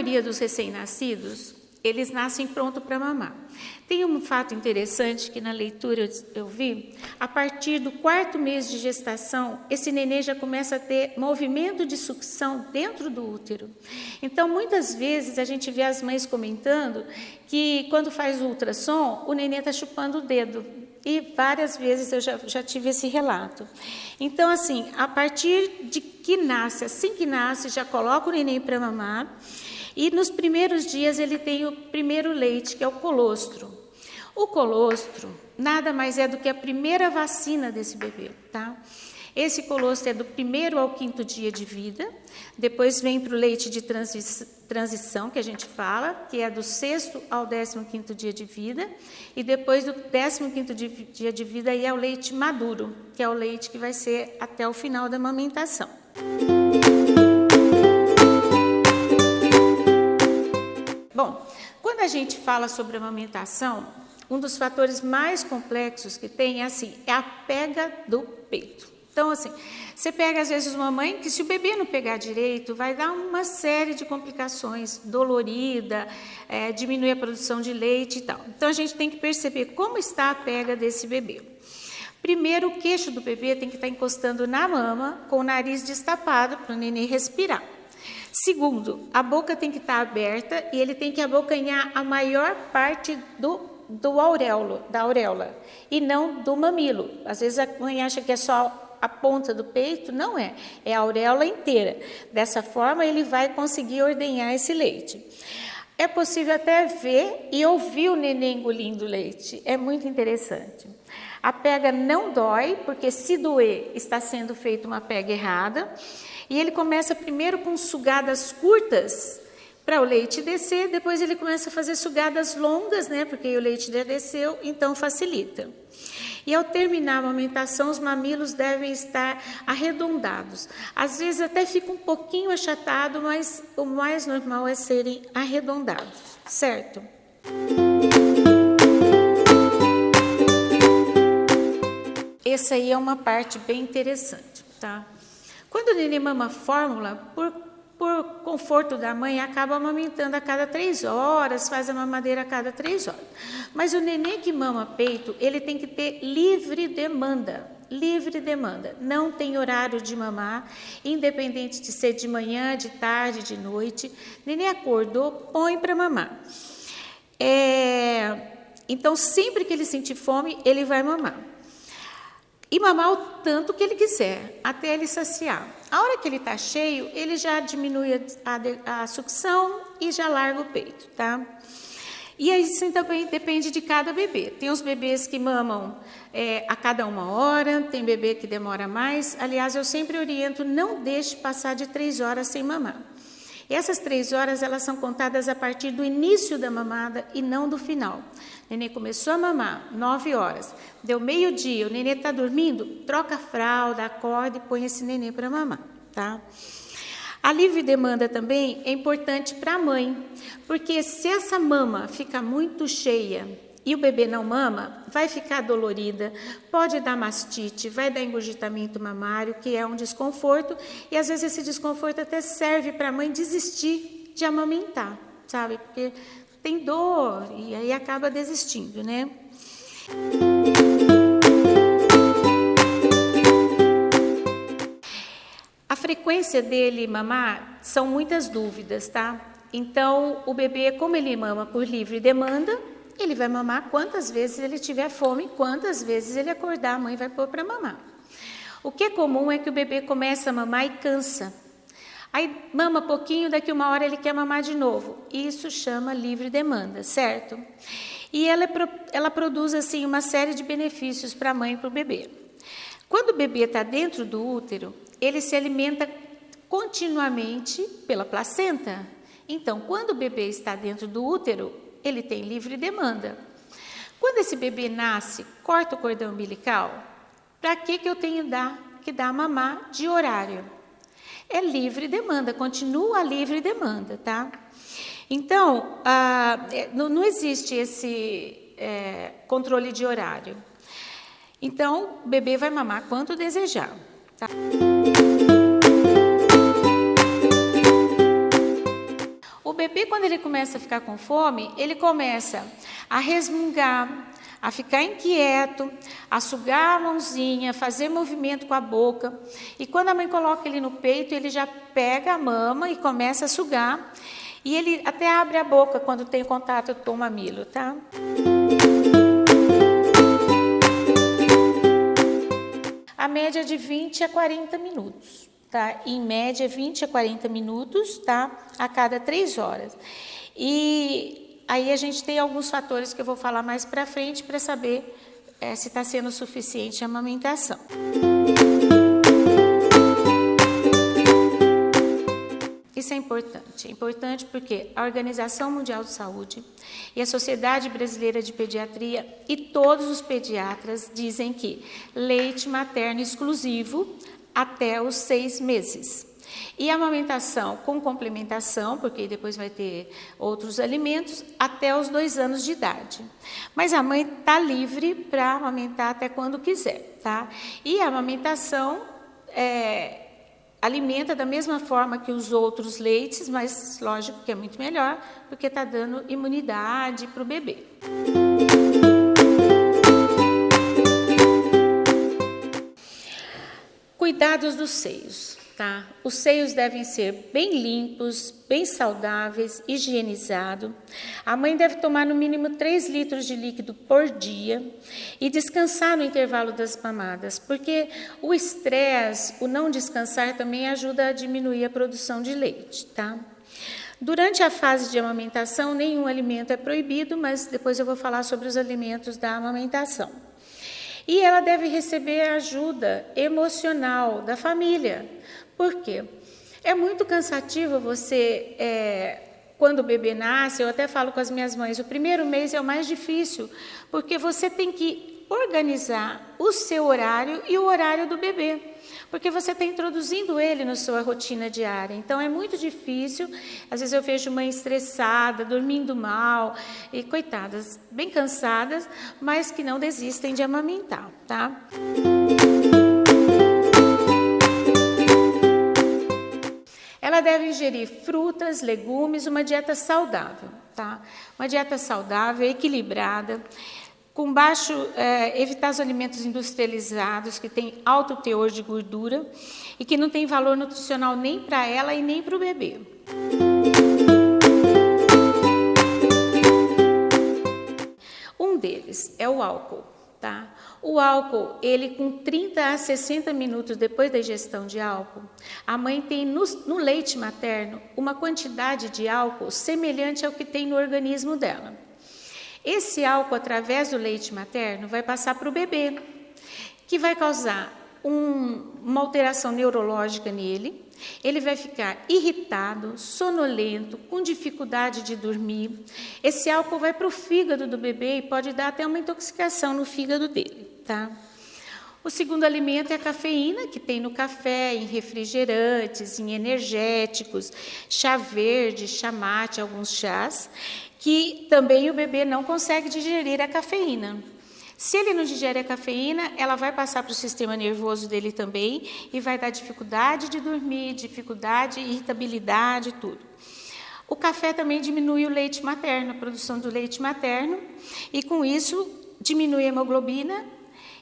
maioria dos recém-nascidos, eles nascem prontos para mamar. Tem um fato interessante que na leitura eu vi, a partir do 4º mês de gestação, esse nenê já começa a ter movimento de sucção dentro do útero. Então, muitas vezes, a gente vê as mães comentando que quando faz o ultrassom, o nenê está chupando o dedo. E várias vezes eu já tive esse relato. Então, assim, a partir de que nasce, assim que nasce, já coloca o neném para mamar. E nos primeiros dias ele tem o primeiro leite, que é o colostro. O colostro nada mais é do que a primeira vacina desse bebê, tá? Esse colostro é do 1º ao 5º dia de vida, depois vem para o leite de transição, que a gente fala, que é do 6º ao 15º dia de vida, e depois do 15º dia de vida aí é o leite maduro, que é o leite que vai ser até o final da amamentação. Bom, quando a gente fala sobre amamentação, um dos fatores mais complexos que tem é a pega do peito. Então, assim, você pega às vezes uma mãe que se o bebê não pegar direito, vai dar uma série de complicações, dolorida, diminuir a produção de leite e tal. Então, a gente tem que perceber como está a pega desse bebê. Primeiro, o queixo do bebê tem que estar encostando na mama, com o nariz destapado para o neném respirar. Segundo, a boca tem que estar aberta e ele tem que abocanhar a maior parte da auréola, e não do mamilo. Às vezes a mãe acha que é só a ponta do peito, não é a auréola inteira. Dessa forma, ele vai conseguir ordenhar esse leite. É possível até ver e ouvir o neném engolindo leite, é muito interessante. A pega não dói, porque se doer, está sendo feita uma pega errada. E ele começa primeiro com sugadas curtas para o leite descer, depois ele começa a fazer sugadas longas, né, porque o leite já desceu, então facilita. E ao terminar a amamentação, os mamilos devem estar arredondados. Às vezes até fica um pouquinho achatado, mas o mais normal é serem arredondados, certo? Essa aí é uma parte bem interessante, tá? Quando o neném mama fórmula, por conforto da mãe, acaba amamentando a cada 3 horas, faz a mamadeira a cada 3 horas. Mas o neném que mama peito, ele tem que ter livre demanda, não tem horário de mamar, independente de ser de manhã, de tarde, de noite. Neném acordou, põe para mamar. Então, sempre que ele sentir fome, ele vai mamar. E mamar o tanto que ele quiser, até ele saciar. A hora que ele está cheio, ele já diminui a sucção e já larga o peito, tá? E aí, isso também depende de cada bebê. Tem os bebês que mamam a cada 1 hora, tem bebê que demora mais. Aliás, eu sempre oriento, não deixe passar de 3 horas sem mamar. E essas 3 horas, elas são contadas a partir do início da mamada e não do final. O nenê começou a mamar, 9 horas, deu meio-dia, o nenê está dormindo, troca a fralda, acorda e põe esse nenê para mamar, tá? A livre demanda também é importante para a mãe, porque se essa mama fica muito cheia e o bebê não mama, vai ficar dolorida, pode dar mastite, vai dar engurgitamento mamário, que é um desconforto, e às vezes esse desconforto até serve para a mãe desistir de amamentar, sabe? Porque tem dor e aí acaba desistindo, né? A frequência dele mamar são muitas dúvidas, tá? Então, o bebê, como ele mama por livre demanda, ele vai mamar quantas vezes ele tiver fome, quantas vezes ele acordar, a mãe vai pôr para mamar. O que é comum é que o bebê começa a mamar e cansa. Aí mama pouquinho, daqui 1 hora ele quer mamar de novo. Isso chama livre demanda, certo? E ela produz assim uma série de benefícios para a mãe e para o bebê. Quando o bebê está dentro do útero, ele se alimenta continuamente pela placenta. Então, quando o bebê está dentro do útero, ele tem livre demanda. Quando esse bebê nasce, corta o cordão umbilical, para que eu tenho que dar mamar de horário? É livre demanda, continua a livre demanda, tá? Então, não existe esse controle de horário. Então, o bebê vai mamar quanto desejar, tá? O bebê bebê, quando ele começa a ficar com fome, ele começa a resmungar, a ficar inquieto, a sugar a mãozinha, fazer movimento com a boca. E quando a mãe coloca ele no peito, ele já pega a mama e começa a sugar. E ele até abre a boca quando tem contato com o mamilo, tá? A média é de 20 a 40 minutos, tá? Em média, 20 a 40 minutos, tá? A cada 3 horas. E aí a gente tem alguns fatores que eu vou falar mais para frente para saber se está sendo suficiente a amamentação. Isso é importante porque a Organização Mundial de Saúde e a Sociedade Brasileira de Pediatria e todos os pediatras dizem que leite materno exclusivo até os 6 meses. E a amamentação com complementação, porque depois vai ter outros alimentos, até os 2 anos de idade. Mas a mãe está livre para amamentar até quando quiser, tá? E a amamentação alimenta da mesma forma que os outros leites, mas lógico que é muito melhor, porque está dando imunidade para o bebê. Cuidados dos seios, tá? Os seios devem ser bem limpos, bem saudáveis, higienizados. A mãe deve tomar no mínimo 3 litros de líquido por dia e descansar no intervalo das mamadas, porque o estresse, o não descansar também ajuda a diminuir a produção de leite, tá? Durante a fase de amamentação, nenhum alimento é proibido, mas depois eu vou falar sobre os alimentos da amamentação. E ela deve receber ajuda emocional da família. Por quê? É muito cansativo você, quando o bebê nasce, eu até falo com as minhas mães, o primeiro mês é o mais difícil, porque você tem que organizar o seu horário e o horário do bebê, porque você está introduzindo ele na sua rotina diária. Então, é muito difícil. Às vezes eu vejo mãe estressada, dormindo mal, e coitadas, bem cansadas, mas que não desistem de amamentar, tá? Ela deve ingerir frutas, legumes, uma dieta saudável, tá? Uma dieta saudável, equilibrada, com baixo, evitar os alimentos industrializados que têm alto teor de gordura e que não tem valor nutricional nem para ela e nem para o bebê. Um deles é o álcool, tá? O álcool, ele com 30 a 60 minutos depois da ingestão de álcool, a mãe tem no leite materno uma quantidade de álcool semelhante ao que tem no organismo dela. Esse álcool, através do leite materno, vai passar para o bebê, que vai causar uma alteração neurológica nele. Ele vai ficar irritado, sonolento, com dificuldade de dormir. Esse álcool vai para o fígado do bebê e pode dar até uma intoxicação no fígado dele, tá? O segundo alimento é a cafeína, que tem no café, em refrigerantes, em energéticos, chá verde, chá mate, alguns chás, que também o bebê não consegue digerir a cafeína. Se ele não digere a cafeína, ela vai passar para o sistema nervoso dele também e vai dar dificuldade de dormir, dificuldade, irritabilidade, tudo. O café também diminui o leite materno, a produção do leite materno, e com isso diminui a hemoglobina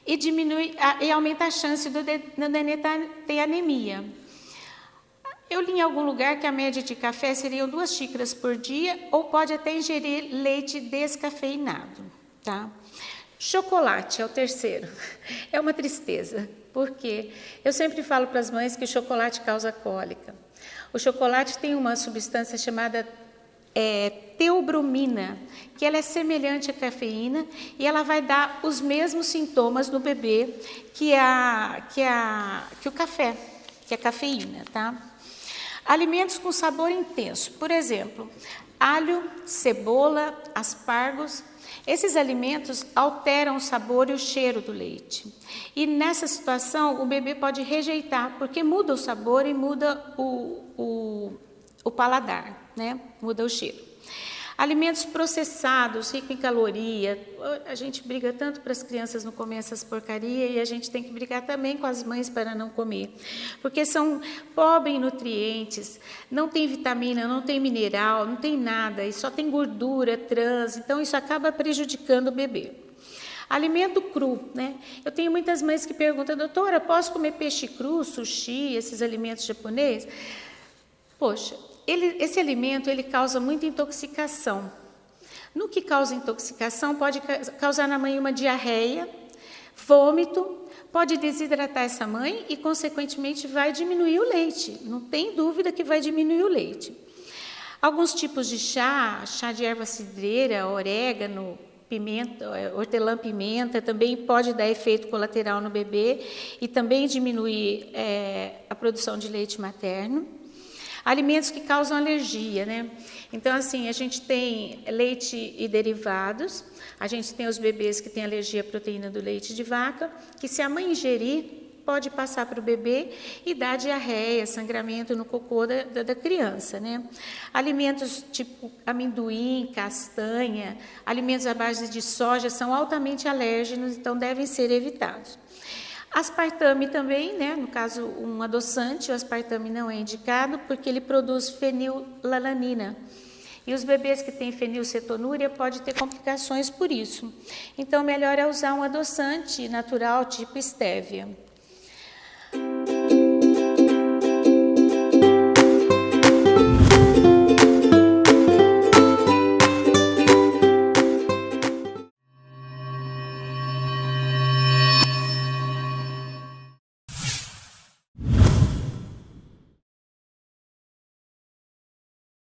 e aumenta a chance do nenê ter anemia. Eu li em algum lugar que a média de café seriam 2 xícaras por dia, ou pode até ingerir leite descafeinado, tá? Chocolate é o terceiro. É uma tristeza, porque eu sempre falo para as mães que o chocolate causa cólica. O chocolate tem uma substância chamada teobromina, que ela é semelhante à cafeína e ela vai dar os mesmos sintomas no bebê que o café, que é a cafeína, tá? Alimentos com sabor intenso, por exemplo, alho, cebola, aspargos. Esses alimentos alteram o sabor e o cheiro do leite. E nessa situação, o bebê pode rejeitar, porque muda o sabor e muda o paladar, né? Muda o cheiro. Alimentos processados, ricos em caloria. A gente briga tanto para as crianças não comer essas porcarias e a gente tem que brigar também com as mães para não comer. Porque são pobres em nutrientes, não tem vitamina, não tem mineral, não tem nada, e só tem gordura, trans, então isso acaba prejudicando o bebê. Alimento cru, né? Eu tenho muitas mães que perguntam, doutora, posso comer peixe cru, sushi, esses alimentos japoneses? Poxa, esse alimento ele causa muita intoxicação. No que causa intoxicação, pode causar na mãe uma diarreia, vômito, pode desidratar essa mãe e, consequentemente, vai diminuir o leite. Não tem dúvida que vai diminuir o leite. Alguns tipos de chá de erva cidreira, orégano, pimenta, hortelã-pimenta, também pode dar efeito colateral no bebê e também diminuir a produção de leite materno. Alimentos que causam alergia, né? Então, assim, a gente tem leite e derivados, a gente tem os bebês que têm alergia à proteína do leite de vaca, que se a mãe ingerir, pode passar para o bebê e dar diarreia, sangramento no cocô da criança, né? Alimentos tipo amendoim, castanha, alimentos à base de soja são altamente alérgenos, então devem ser evitados. Aspartame também, né? No caso, um adoçante, o aspartame não é indicado porque ele produz fenilalanina. E os bebês que têm fenilcetonúria podem ter complicações por isso. Então, melhor é usar um adoçante natural tipo estévia.